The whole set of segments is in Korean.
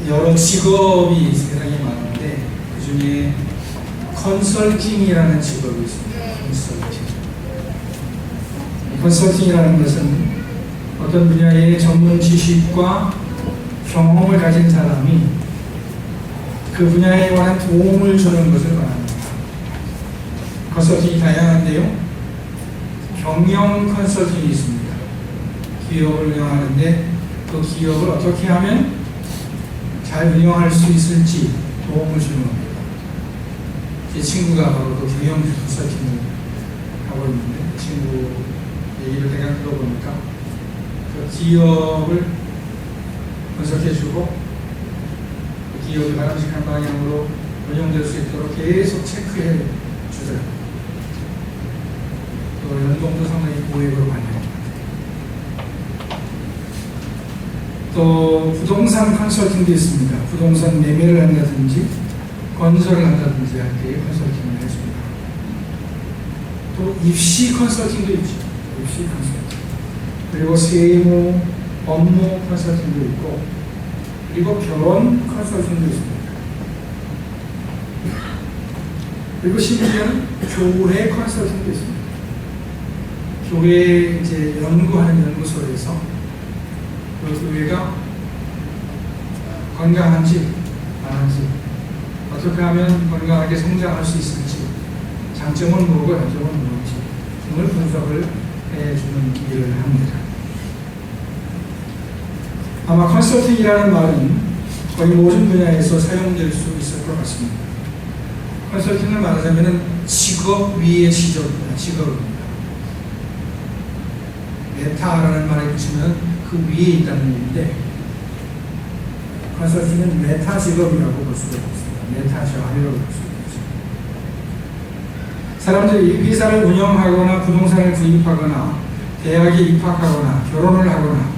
여러 직업이 세상에 많은데 그 중에 컨설팅이라는 직업이 있습니다. 컨설팅이라는 것은 어떤 분야의 전문 지식과 경험을 가진 사람이 그 분야에 관한 도움을 주는 것을 말합니다. 컨설팅이 다양한데요. 경영 컨설팅이 있습니다. 기업을 운영하는데 그 기업을 어떻게 하면 잘 운영할 수 있을지 도움을 주는 겁니다. 제 친구가 바로 그 경영 컨설팅을 하고 있는데 그 친구 얘기를 내가 들어보니까 그 기업을 분석해주고 그 기업이 바람직한 방향으로 운영될 수 있도록 계속 체크해 주더라고요. 또 연봉도 상당히 고액으로 받는 것 같아요. 또 부동산 컨설팅도 있습니다. 부동산 매매를 한다든지 건설을 한다든지 할 때 컨설팅을 해줍니다. 또 입시 컨설팅도 있죠. 입시 컨설팅. 그리고 세무, 업무 컨설팅도 있고 그리고 결혼 컨설팅도 있습니다. 그리고 심지어는 교회 컨설팅도 있습니다. 교회 이제 연구하는 연구소에서 그 교회가 건강한지 안 한지 어떻게 하면 건강하게 성장할 수 있을지 장점은 뭐고 단점은 무엇인지 등을 분석을 해주는 일을 합니다. 아마 컨설팅이라는 말은 거의 모든 분야에서 사용될 수 있을 것 같습니다. 컨설팅을 말하자면 직업 위의 직업입니다. 메타라는 말에 붙이면 그 위에 있다는 얘기인데 컨설팅은 메타 직업이라고 볼 수가 있습니다. 메타 자리라고 볼 수가 있습니다. 사람들이 회사를 운영하거나 부동산을 구입하거나 대학에 입학하거나 결혼을 하거나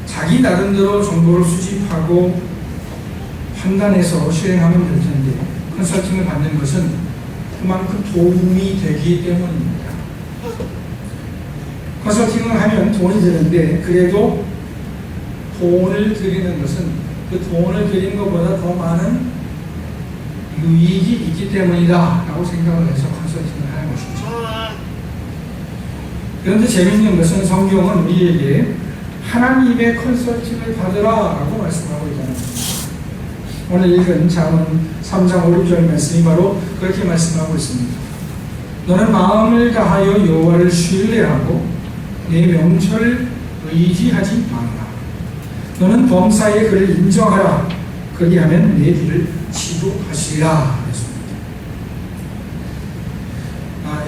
자기 나름대로 정보를 수집하고 판단해서 실행하면 될 텐데 컨설팅을 받는 것은 그만큼 도움이 되기 때문입니다. 컨설팅을 하면 돈이 드는데 그래도 돈을 드리는 것은 그 돈을 드린 것보다 더 많은 유익이 있기 때문이다 라고 생각을 해서 컨설팅을 하는 것이죠. 그런데 재미있는 것은 성경은 우리에게 하나님의 컨설팅을 받으라 라고 말씀하고 있다는 것입니다. 오늘 읽은 잠언 3장 5, 6절 말씀이 바로 그렇게 말씀하고 있습니다. 너는 마음을 다하여 여호와를 신뢰하고 내 명철을 의지하지 말라. 너는 범사에 그를 인정하라. 그리하면 내 길을 지도하시리라.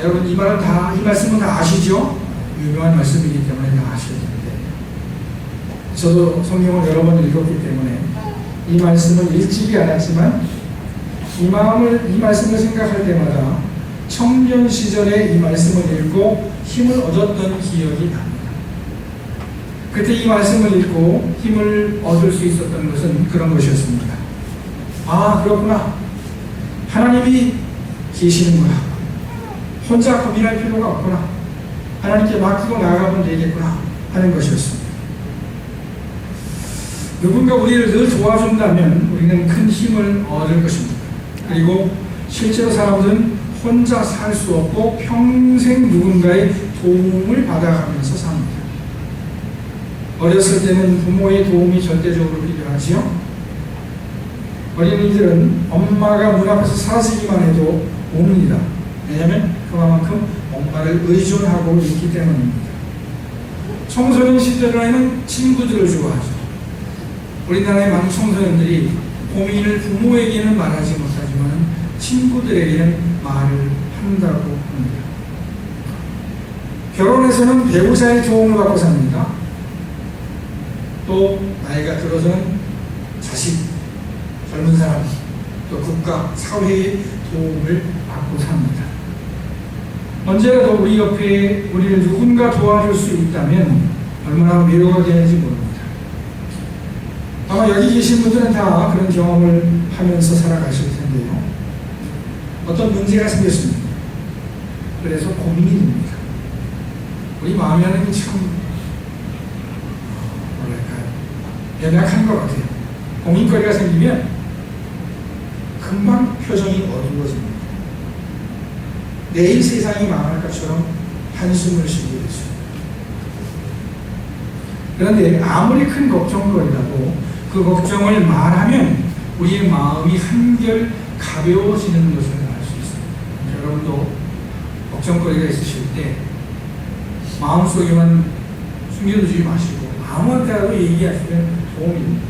여러분 이 말씀은 다 아시죠? 유명한 말씀이기 때문에 다 아셔야 되는데 저도 성경을 여러 번 읽었기 때문에 이 말씀을 읽지 않았지만 이 말씀을 생각할 때마다 청년 시절에 이 말씀을 읽고 힘을 얻었던 기억이 납니다. 그때 이 말씀을 읽고 힘을 얻을 수 있었던 것은 그런 것이었습니다. 아, 그렇구나. 하나님이 계시는구나. 혼자 고민할 필요가 없구나. 하나님께 맡기고 나아가면 되겠구나 하는 것이었습니다. 누군가 우리를 늘 도와준다면 우리는 큰 힘을 얻을 것입니다. 그리고 실제로 사람들은 혼자 살 수 없고 평생 누군가의 도움을 받아가면서 삽니다. 어렸을 때는 부모의 도움이 절대적으로 필요하지요. 어린이들은 엄마가 문 앞에서 사라지기만 해도 옵니다. 왜냐하면 그만큼 엄마를 의존하고 있기 때문입니다. 청소년 시절에는 친구들을 좋아하죠. 우리나라의 많은 청소년들이 고민을 부모에게는 말하지 못하지만 친구들에게는 말을 한다고 합니다. 결혼해서는 배우자의 도움을 받고 삽니다. 또 나이가 들어서는 자식, 젊은 사람, 또 국가, 사회의 도움을 받고 삽니다. 언제라도 우리 옆에 우리를 누군가 도와줄 수 있다면 얼마나 위로가 되는지 모릅니다. 아마 여기 계신 분들은 다 그런 경험을 하면서 살아가실 텐데요. 어떤 문제가 생겼습니다. 그래서 고민이 됩니다. 우리 마음이 하는 게 참 뭐랄까요, 연약한 것 같아요. 고민거리가 생기면 금방 표정이 어두워집니다. 내일 세상이 망할 것처럼 한숨을 쉬게 되죠. 그런데 아무리 큰 걱정거리라도 그 걱정을 말하면 우리의 마음이 한결 가벼워지는 것을 알 수 있습니다. 여러분도 걱정거리가 있으실 때 마음속에만 숨겨두지 마시고 아무한테라도 얘기하시면 도움이 됩니다.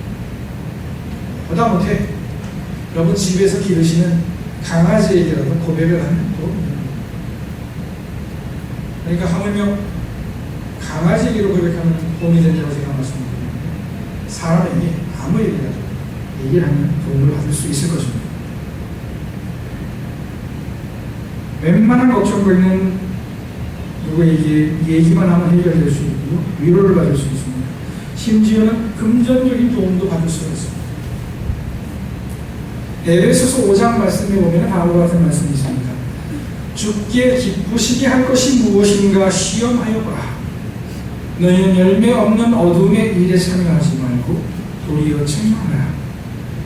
보다 못해 여러분 집에서 기르시는 강아지에게라도 고백을 하면 도움이 됩니다. 그러니까 하물며 강아지에게로 고백하면 도움이 된다고 제가 말씀드리는데 사람에게 아무 얘기라도 얘기를 하면 도움을 받을 수 있을 것입니다. 웬만한 걱정거리는 누구에게 얘기만 하면 해결될 수 있고요. 위로를 받을 수 있습니다. 심지어는 금전적인 도움도 받을 수가 있습니다. 에베소서 5장 말씀에 보면 다음과 같은 말씀이 있습니다. 주께 기쁘시게 할 것이 무엇인가 시험하여 보라. 너희는 열매 없는 어둠의 일에 참여하지 말고 도리어 책망하라.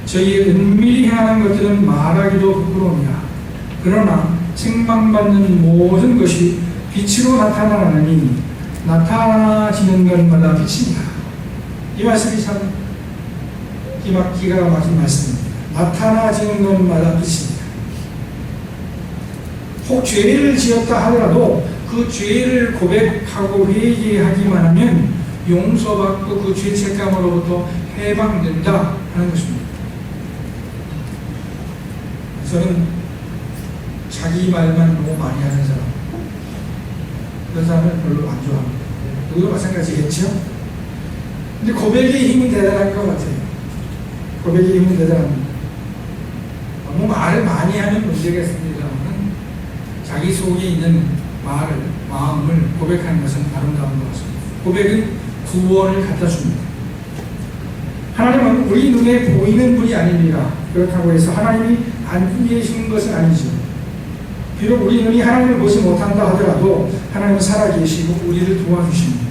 저희의 은밀히 행하는 것들은 말하기도 부끄러우니라. 그러나 책망받는 모든 것이 빛으로 나타나나니 나타나지는 것마다 빛이니라. 이 말씀이 참 기가 막힌 말씀입니다. 나타나지는 것마다 빛입니다. 혹 죄를 지었다 하더라도 그 죄를 고백하고 회개하기만 하면 용서받고 그 죄책감으로부터 해방된다 하는 것입니다. 저는 자기 말만 너무 많이 하는 사람, 그런 사람을 별로 안 좋아합니다. 누구도 마찬가지겠죠? 근데 고백의 힘은 대단한 것 같아요. 고백의 힘은 대단합니다. 너무 말을 많이 하면 문제가 있습니다만 자기 속에 있는 마음을 고백하는 것은 아름다운 것 같습니다. 고백은 구원을 갖다 줍니다. 하나님은 우리 눈에 보이는 분이 아닙니다. 그렇다고 해서 하나님이 안 계시는 것은 아니죠. 비록 우리 눈이 하나님을 보지 못한다 하더라도 하나님은 살아계시고 우리를 도와주십니다.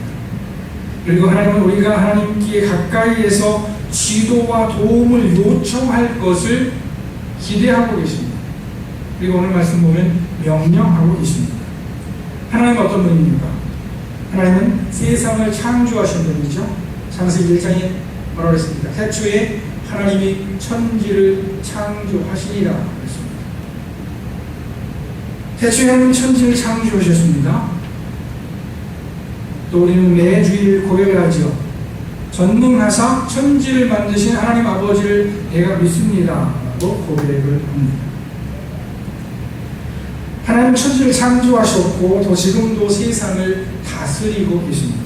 그리고 하나님은 우리가 하나님께 가까이에서 지도와 도움을 요청할 것을 기대하고 계십니다. 그리고 오늘 말씀 보면 명령하고 계십니다. 하나님은 어떤 분입니까? 하나님은 세상을 창조하신 분이죠. 창세기 1장에 뭐라고 했습니까? 태초에 하나님이 천지를 창조하시니라 그랬습니다. 태초에 하나님은 천지를 창조하셨습니다. 또 우리는 매주일 고백을 하죠. 전능하사 천지를 만드신 하나님 아버지를 내가 믿습니다 라고 고백을 합니다. 하나님은 천지를 창조하셨고 또 지금도 세상을 다스리고 계십니다.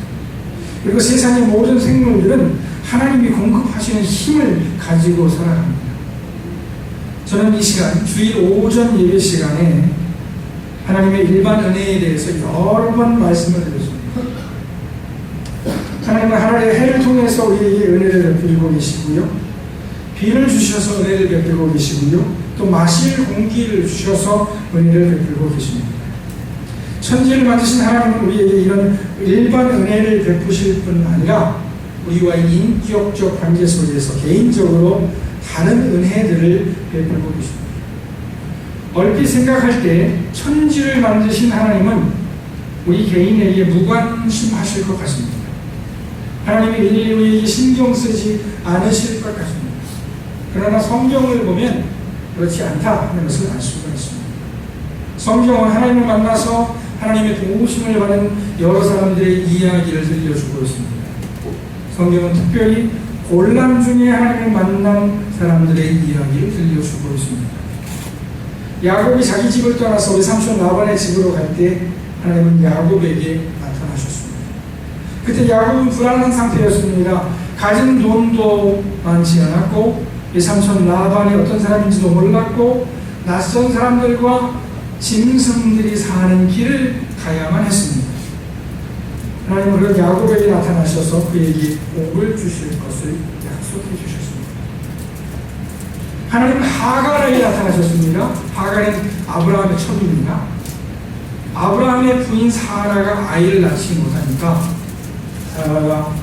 그리고 세상의 모든 생물들은 하나님이 공급하시는 힘을 가지고 살아갑니다. 저는 이 시간 주일 오전 예배 시간에 하나님의 일반 은혜에 대해서 여러 번 말씀을 드렸습니다. 하나님은 하늘의 해를 통해서 우리에게 은혜를 베풀고 계시고요. 비를 주셔서 은혜를 베풀고 계시고요. 또 마실 공기를 주셔서 은혜를 베풀고 계십니다. 천지를 만드신 하나님은 우리에게 이런 일반 은혜를 베푸실 뿐 아니라 우리와의 인격적 관계 속에서 개인적으로 다른 은혜들을 베풀고 계십니다. 얼핏 생각할 때 천지를 만드신 하나님은 우리 개인에게 무관심하실 것 같습니다. 하나님이 우리에게 신경 쓰지 않으실 것 같습니다. 그러나 성경을 보면 그렇지 않다 하는 것을 알 수가 있습니다. 성경은 하나님을 만나서 하나님의 도우심을 받은 여러 사람들의 이야기를 들려주고 있습니다. 성경은 특별히 곤란 중에 하나님을 만난 사람들의 이야기를 들려주고 있습니다. 야곱이 자기 집을 떠나서 우리 삼촌 라반의 집으로 갈 때 하나님은 야곱에게 나타나셨습니다. 그때 야곱은 불안한 상태였습니다. 가진 돈도 많지 않았고 이 삼촌 라반이 어떤 사람인지도 몰랐고 낯선 사람들과 짐승들이 사는 길을 가야만 했습니다. 하나님은 그런 야곱에게 나타나셔서 그에게 복을 주실 것을 약속해 주셨습니다. 하나님은 하갈에게 나타나셨습니다. 하갈은 아브라함의 첩입니다. 아브라함의 부인 사라가 아이를 낳지 못하니까 사라가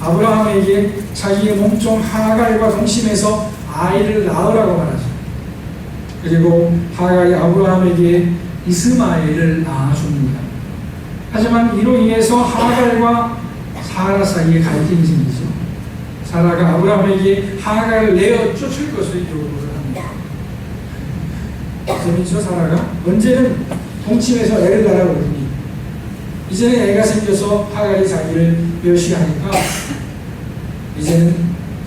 아브라함에게 자기의 몸종 하갈과 동침해서 아이를 낳으라고 말하죠. 그리고 하갈이 아브라함에게 이스마엘을 낳아줍니다. 하지만 이로 인해서 하갈과 사라 사이에 갈등이 생기죠. 사라가 아브라함에게 하갈을 내어 쫓을 것을 요구를 합니다. 재밌죠? 사라가 언제는 동침해서 애를 낳으라고 이제는 애가 생겨서 하갈이 자기를 멸시하니까 이제는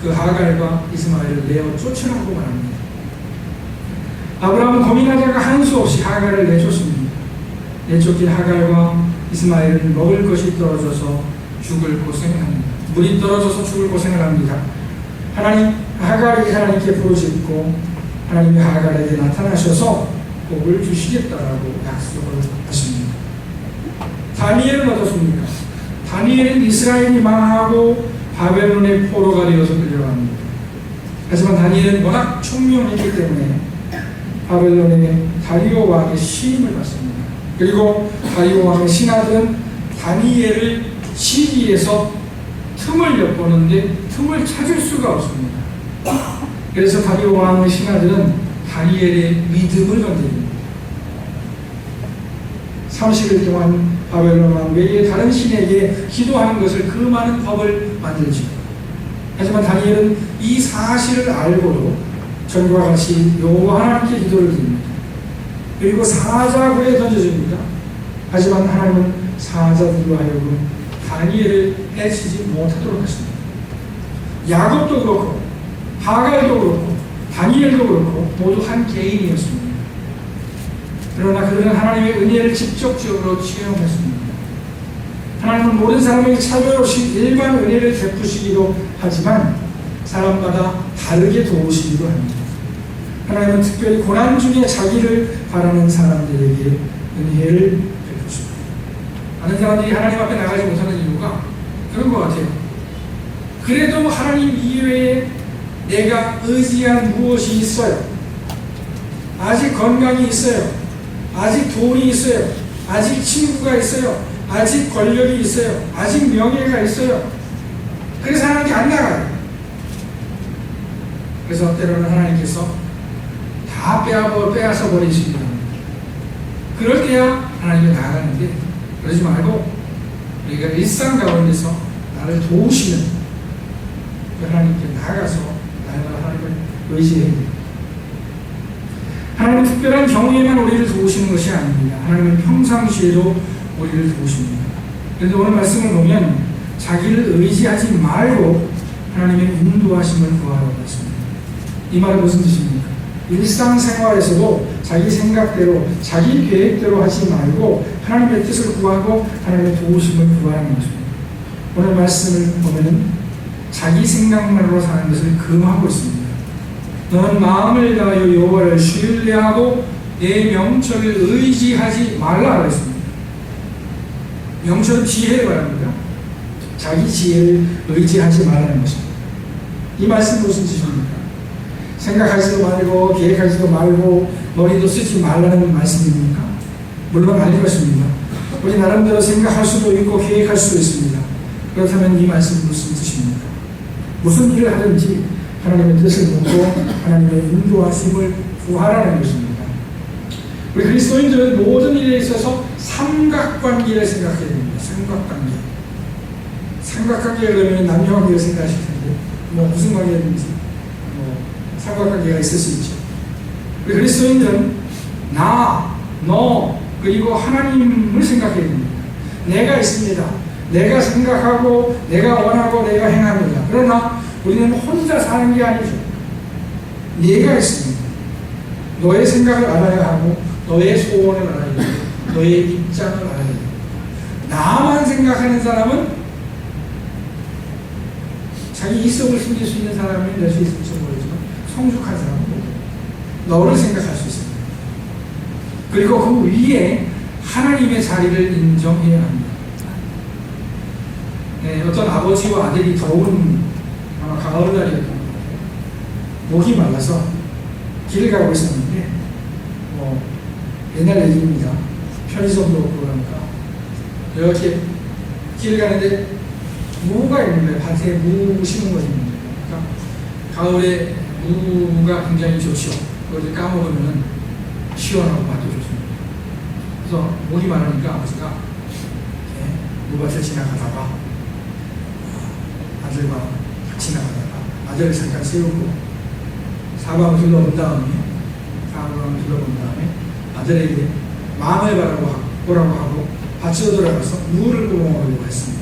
그 하갈과 이스마엘을 내어 쫓으라고 말합니다. 아브라함은 고민하다가 한 수 없이 하갈을 내쫓습니다. 내쫓긴 하갈과 이스마엘은 먹을 것이 떨어져서 죽을 고생을 합니다. 물이 떨어져서 죽을 고생을 합니다. 하갈이 하나님께 부르짖고 하나님이 하갈에게 나타나셔서 복을 주시겠다라고 약속을 하십니다. 다니엘은 어떻습니까? 다니엘은 이스라엘이 망하고 바벨론의 포로가 되어서 끌려갑니다. 하지만 다니엘은 워낙 총명했기 때문에 바벨론의 다리오 왕의 시임을 받습니다. 그리고 다리오 왕의 신하들은 다니엘을 시기에서 틈을 엿보는데 틈을 찾을 수가 없습니다. 그래서 다리오 왕의 신하들은 다니엘의 믿음을 건드립니다. 30일 동안 바벨론 왕 외에 다른 신에게 기도하는 것을 그 많은 법을 만들죠. 하지만 다니엘은 이 사실을 알고도 전과 같이 여호와 하나님께 기도를 드립니다. 그리고 사자굴에 던져줍니다. 하지만 하나님은 사자들로 하여금 다니엘을 해치지 못하도록 하십니다. 야곱도 그렇고 하갈도 그렇고 다니엘도 그렇고 모두 한 개인이었습니다. 그러나 그들은 하나님의 은혜를 직접적으로 체험했습니다. 하나님은 모든 사람에게 차별 없이 일반 은혜를 베푸시기도 하지만 사람마다 다르게 도우시기도 합니다. 하나님은 특별히 고난 중에 자기를 바라는 사람들에게 은혜를 베푸십니다. 많은 사람들이 하나님 앞에 나가지 못하는 이유가 그런 것 같아요. 그래도 하나님 이외에 내가 의지한 무엇이 있어요. 아직 건강이 있어요. 아직 돈이 있어요. 아직 친구가 있어요. 아직 권력이 있어요. 아직 명예가 있어요. 그래서 하나님께 안 나가요. 그래서 때로는 하나님께서 다 빼앗아 버리시기도 합니다. 그럴 때야 하나님께 나가는데 그러지 말고 우리가 일상 가운데서 나를 도우시는 하나님께 나가서 날마다 하나님을 의지해야 됩니다. 하나님은 특별한 경우에만 우리를 도우시는 것이 아닙니다. 하나님은 평상시에도 우리를 도우십니다. 그런데 오늘 말씀을 보면 자기를 의지하지 말고 하나님의 인도하심을 구하라고 했습니다. 이 말은 무슨 뜻입니까? 일상생활에서도 자기 생각대로 자기 계획대로 하지 말고 하나님의 뜻을 구하고 하나님의 도우심을 구하라는 것입니다. 오늘 말씀을 보면 자기 생각만으로 사는 것을 금하고 있습니다. 너는 마음을 다하여 여호와를 신뢰하고 내 명철을 의지하지 말라 그랬습니다. 명철은 지혜를 말합니다. 자기 지혜를 의지하지 말라는 것입니다. 이 말씀은 무슨 뜻입니까? 생각하지도 말고 계획하지도 말고 머리도 쓰지 말라는 말씀입니까? 물론 아닐 것입니다. 우리 나름대로 생각할 수도 있고 계획할 수도 있습니다. 그렇다면 이 말씀은 무슨 뜻입니까? 무슨 일을 하든지 하나님의 뜻을 묻고 하나님의 인도하심을 구하라는 것입니다. 우리 그리스도인들은 모든 일에 있어서 삼각관계를 생각해야 됩니다. 삼각관계 그러면 남녀관계를 생각하실 텐데 무슨 관계든지 삼각관계가 있을 수 있죠. 우리 그리스도인들은 나, 너 그리고 하나님을 생각해야 됩니다. 내가 있습니다. 내가 생각하고 내가 원하고 내가 행합니다. 그러나 우리는 혼자 사는 게 아니죠. 네가 있습니다. 너의 생각을 알아야 하고 너의 소원을 알아야 되고 너의 입장을 알아야 되고 나만 생각하는 사람은 자기 이성을 숨길 수 있는 사람이 될 수 있을지 모르지만 성숙한 사람은 너를 생각할 수 있습니다. 그리고 그 위에 하나님의 자리를 인정해야 합니다. 네, 어떤 아버지와 아들이 더운 가을날이었던 것 같아요. 목이 말라서 길을 가고 있었는데 옛날 얘기입니다. 편의점도 없고 그러니까 이렇게 길을 가는데 무가 있는 거예요. 밭에 무 심은 것이 있는 거예요. 그러니까 가을에 무가 굉장히 좋죠. 그걸 까먹으면 시원하고 맛도 좋습니다. 그래서 목이 많으니까 아버지가 무밭을 지나가다가 아들과 지나가다가 아들을 잠깐 세우고 사방을 둘러본 다음에 아들에게 마음을 보라고 하고 밭으로 들어가서 무를 뽑아먹으려고 했습니다.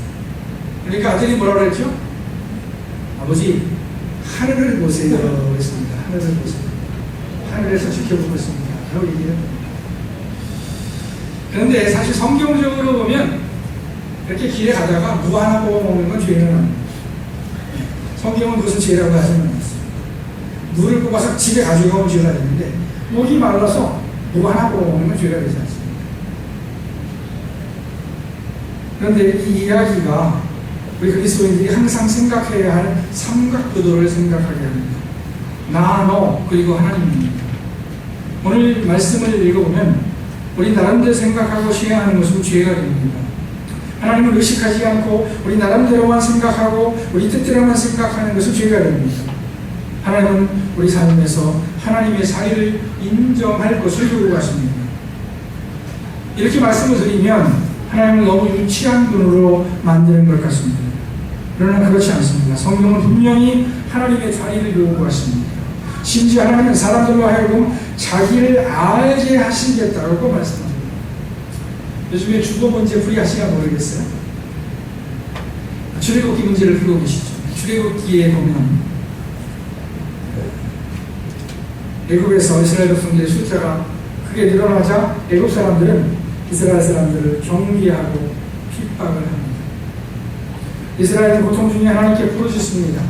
그러니까 아들이 뭐라고 했죠? 아버지, 하늘을 보세요 했습니다. 하늘을 보세요. 하늘에서 지켜보고 있습니다 라고 얘기해요. 그런데 사실 성경적으로 보면 이렇게 길에 가다가 무 하나 뽑아먹는 건 죄는 아닙니다. 성경은 그것을 죄라고 하지는 않습니다. 무를 뽑아서 집에 가져가면 죄가 되는데 목이 말라서 무 하나 뽑아먹는 건 죄가 되지 않습니다. 그런데 이 이야기가 우리 그리스도인들이 항상 생각해야 할 삼각구도를 생각하게 합니다. 나, 너, 그리고 하나님입니다. 오늘 말씀을 읽어보면 우리 나름대로 생각하고 시행하는 것은 죄가 됩니다. 하나님을 의식하지 않고 우리 나름대로만 생각하고 우리 뜻대로만 생각하는 것은 죄가 됩니다. 하나님은 우리 삶에서 하나님의 자리를 인정할 것을 요구하십니다. 이렇게 말씀을 드리면 하나님을 너무 유치한 분으로 만드는 것 같습니다. 그러나 그렇지 않습니다. 성경은 분명히 하나님의 자리를 요구하십니다. 심지어 하나님은 사람들로 하여금 자기를 알게 하시겠다고 말씀합니다. 요즘에 주거 문제 풀이하시나 모르겠어요. 출애굽기 문제를 풀고 계시죠. 출애굽기에 보면 애굽에서 이스라엘 백성들의 숫자가 크게 늘어나자 애굽 사람들은 이스라엘 사람들을 경계하고 핍박을 합니다. 이스라엘은 고통 중에 하나님께 부르짖습니다.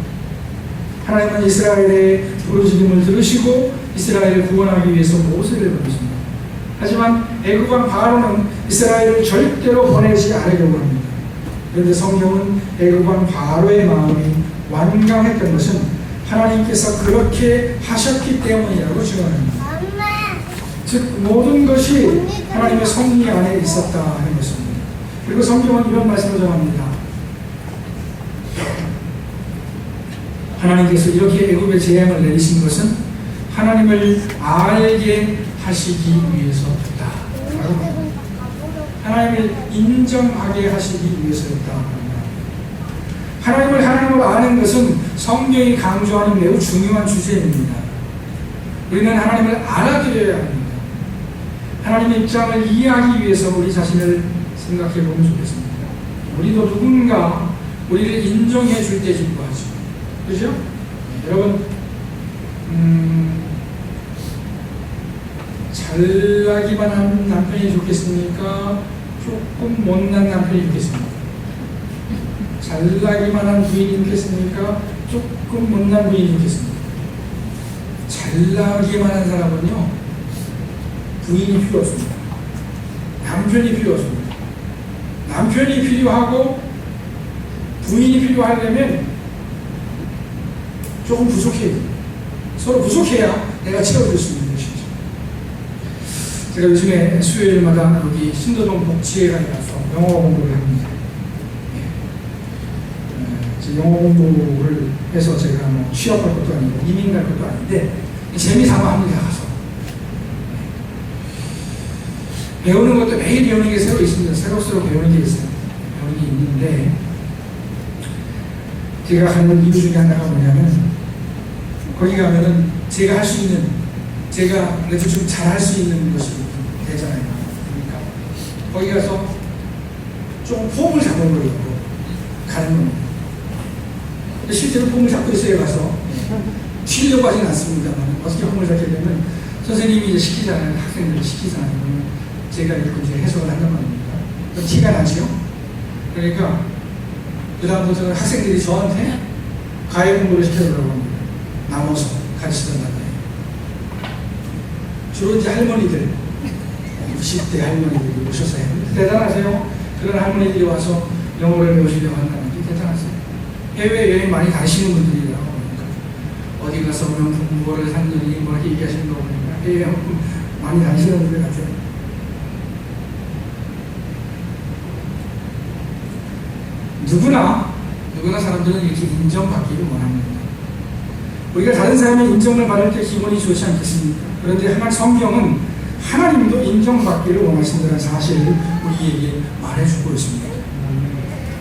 하나님은 이스라엘의 부르짖음을 들으시고 이스라엘을 구원하기 위해서 모세를 보내십니다. 하지만 애굽 왕 바로는 이스라엘을 절대로 보내지 않으려고 합니다. 그런데 성경은 애굽 왕 바로의 마음이 완강했던 것은 하나님께서 그렇게 하셨기 때문이라고 증언합니다. 즉 모든 것이 하나님의 섭리 안에 있었다 하는 것입니다. 그리고 성경은 이런 말씀을 전합니다. 하나님께서 이렇게 애굽의 재앙을 내리신 것은 하나님을 알게 하시기 위해서였다. 하나님을 인정하게 하시기 위해서였다. 하나님을 하나님으로 아는 것은 성경이 강조하는 매우 중요한 주제입니다. 우리는 하나님을 알아들여야 합니다. 하나님의 입장을 이해하기 위해서 우리 자신을 생각해 보면 좋겠습니다. 우리도 누군가 우리를 인정해 줄 때 기뻐하죠. 그죠? 여러분, 잘나기만 한 남편이 좋겠습니까? 조금 못난 남편이 좋겠습니까? 잘나기만 한 부인이 좋겠습니까? 조금 못난 부인이 좋겠습니까? 잘나기만 한 사람은요, 부인이 필요 없습니다. 남편이 필요 없습니다. 남편이 필요하고 부인이 필요하려면 조금 부족해요. 서로 부족해야 내가 채워줄 수 있는 것이죠. 제가 요즘에 수요일마다 여기 신도동 복지회관에 가서 영어 공부를 합니다. 영어 공부를 해서 제가 뭐 취업할 것도 아니고 이민 갈 것도 아닌데 재미삼아 합니다. 가서 배우는 것도 매일 배우는 게 새로 있습니다. 새록새록 배우는 게 있어요. 배우는 게 있는데 제가 하는 이유 중에 하나가 뭐냐면 거기 가면은 제가 할 수 있는, 제가 그래도 좀 잘 할 수 있는 것이 되잖아요. 그러니까 거기 가서 좀 폼을 잡아보려고 가는 겁니다. 실제로 폼을 잡고 있어요. 가서 튀려고 하진 않습니다만 어떻게 폼을 잡게 되면 선생님이 이제 시키잖아요. 학생들이 시키잖아요. 그러면 제가 이렇게 이제 해석을 한단 말입니다. 그럼 티가 나죠? 그러니까 그다음부터는 학생들이 저한테 가요 공부를 시켜달라고 합니다. 나눠서 가르치던가. 주로 이제 할머니들, 60대 할머니들이 오셔서 해요. 대단하세요. 그런 할머니들이 와서 영어를 배우시려고 한다는 게 대단하세요. 해외여행 많이 다니시는 분들이라고 보니까 어디 가서 그런 공부를 산들이 뭐 이렇게 얘기하시는 거 보니까 해외여행 많이 다니시는 분들 같아요. 누구나 누구나 사람들은 이렇게 인정받기를 원합니다. 우리가 다른 사람의 인정을 받을 때 기분이 좋지 않겠습니까? 그런데 하나님 성경은 하나님도 인정받기를 원하신다는 사실을 우리에게 말해주고 있습니다.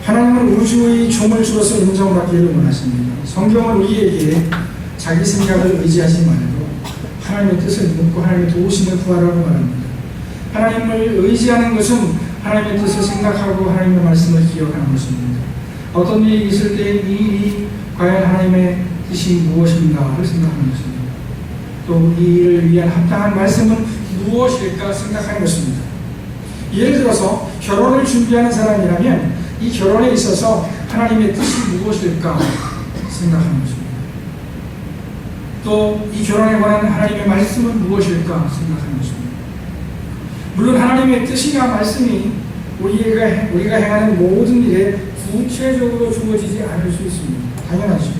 하나님은 우주의 종을 주어서 인정받기를 원하십니다. 성경은 우리에게 자기 생각을 의지하지 말고 하나님의 뜻을 묻고 하나님의 도우심을 구하라고 말합니다. 하나님을 의지하는 것은 하나님의 뜻을 생각하고 하나님의 말씀을 기억하는 것입니다. 어떤 일이 있을 때 이 일이 과연 하나님의 뜻이 무엇인가를 생각하는 것입니다. 또 이 일을 위한 합당한 말씀은 무엇일까 생각하는 것입니다. 예를 들어서 결혼을 준비하는 사람이라면 이 결혼에 있어서 하나님의 뜻이 무엇일까 생각하는 것입니다. 또 이 결혼에 관한 하나님의 말씀은 무엇일까 생각하는 것입니다. 물론 하나님의 뜻이나 말씀이 우리가 행하는 모든 일에 구체적으로 주어지지 않을 수 있습니다. 당연하죠.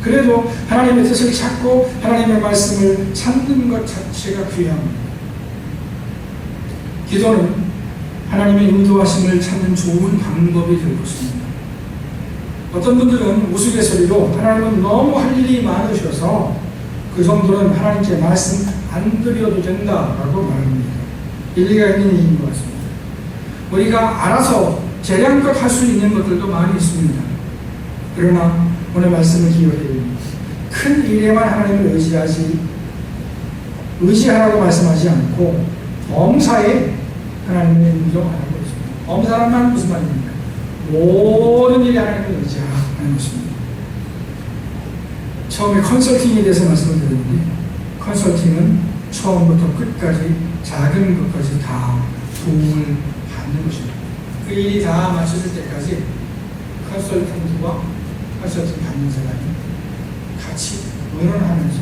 그래도 하나님의 뜻을 찾고 하나님의 말씀을 찾는 것 자체가 귀합니다. 기도는 하나님의 인도하심을 찾는 좋은 방법이 될 것입니다. 어떤 분들은 우스갯소리로 하나님은 너무 할 일이 많으셔서 그 정도는 하나님께 말씀 안 드려도 된다라고 말합니다. 일리가 있는 얘기인 것 같습니다. 우리가 알아서 재량껏 할 수 있는 것들도 많이 있습니다. 그러나 오늘 말씀을 기억해야 됩니다. 큰 일에만 하나님을 의지하라고 말씀하지 않고 범사에 하나님을 인정하라고 했습니다. 범사란 무슨 말입니까? 모든 일에 하나님을 의지하라는 것입니다. 처음에 컨설팅에 대해서 말씀을 드렸는데 컨설팅은 처음부터 끝까지 작은 것까지 다 도움을 받는 것입니다. 그 일이 다 마쳤을 때까지 컨설턴트와 컨설팅 받는 사람이 같이 의논하면서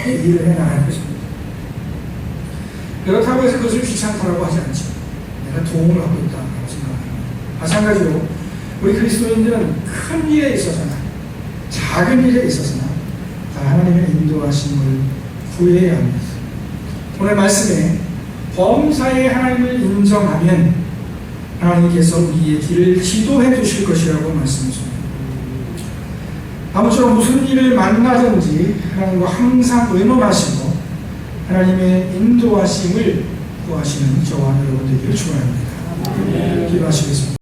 일을 해나갈 것입니다. 그렇다고 해서 그것을 귀찮다고 하지 않죠. 내가 도움을 하고 있다고 생각합니다. 마찬가지로 우리 그리스도인들은 큰 일에 있어서나 작은 일에 있어서나 다 하나님의 인도하심을 구해야 합니다. 오늘 말씀에 범사에 하나님을 인정하면 하나님께서 우리의 길을 지도해 주실 것이라고 말씀하십니다. 아무쪼록 무슨 일을 만나든지 하나님과 항상 의논하시고 하나님의 인도하심을 구하시는 저와 여러분 되기를 축원합니다. 기도하시겠습니다.